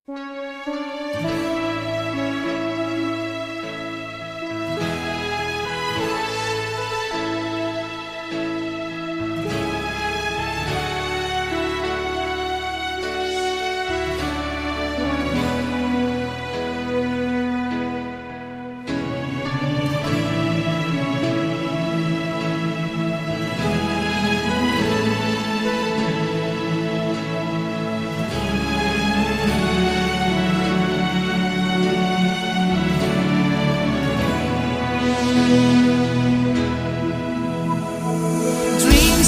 Dreams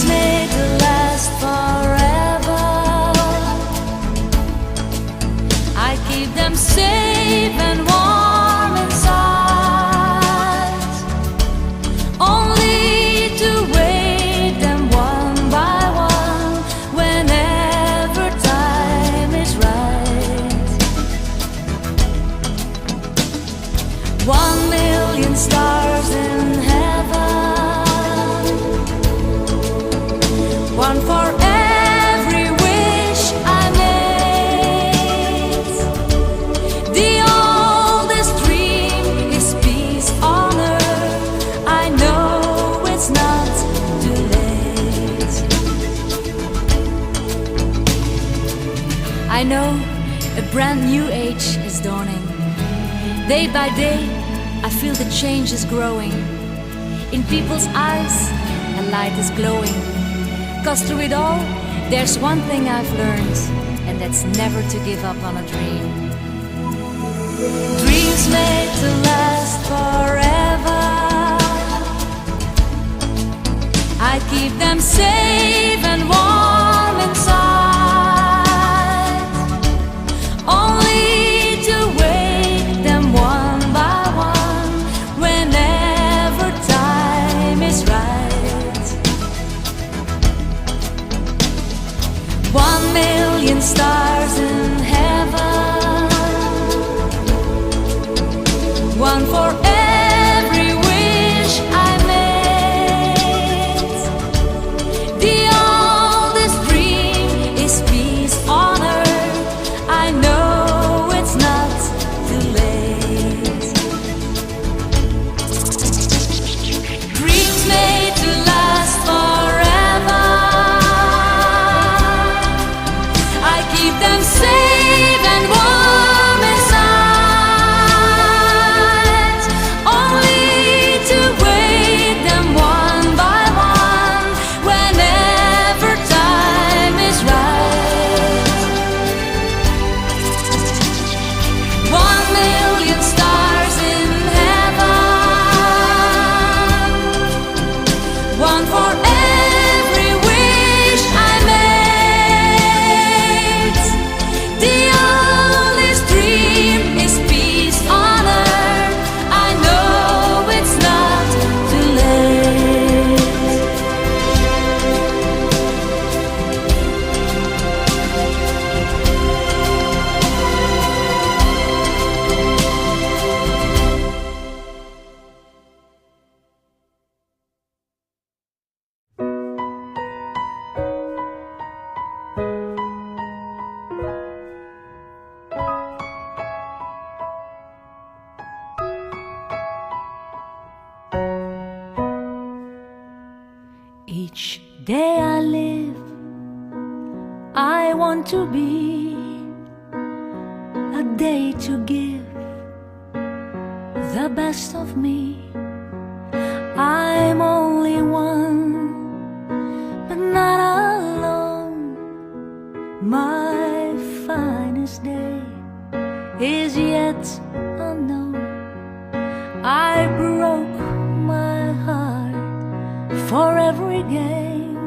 made to last forever. I keep them safe and warm inside, only to wake them one by one whenever time is right. 1,000,000 stars in heaven, one for every wish I made. The oldest dream is peace on earth. I know it's not too late. I know a brand new age is dawning. Day by day, I feel the change is growing. In people's eyes, a light is glowing. 'Cause through it all, there's one thing I've learned, and that's never to give up on a dream. Dreams made to last forever. I keep them safe and warm inside, only to wake them one by one whenever time is right. 1,000,000 stars in heaven, one for every wish I made. The oldest dream is peace on earth. I know it's not too late. Dreams made to last forever. I keep them safe and warm inside, only to wake them one by one whenever time is right. 1,000,000 stars in heaven, one for every wish I made. The oldest dream is peace on earth. I know it's not too late. Each day I live, I want to be a day to give the best of me. I'm only one, but not alone. My finest day is yet unknown. I broke my heart for every game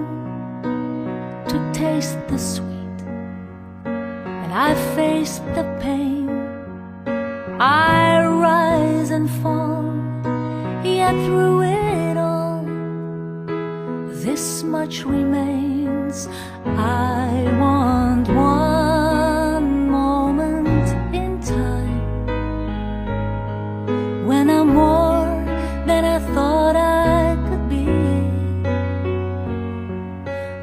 to taste the sweet, and I faced the pain. I rise and fall, yet through it all, this much remains. I want one moment in time when I'm more than I thought I could be,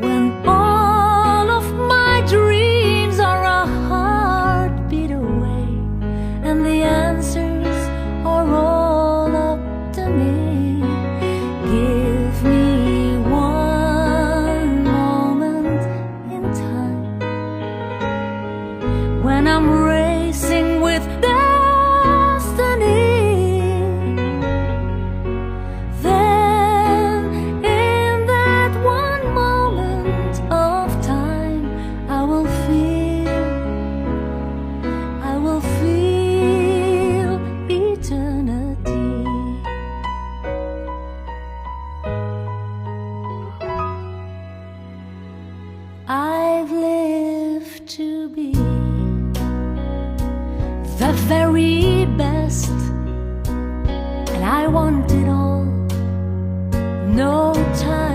when all of my dreams are a heartbeat away. with destiny. Then in that one moment of time, I will feel eternity. I've lived to be the very best, and I want it all. No time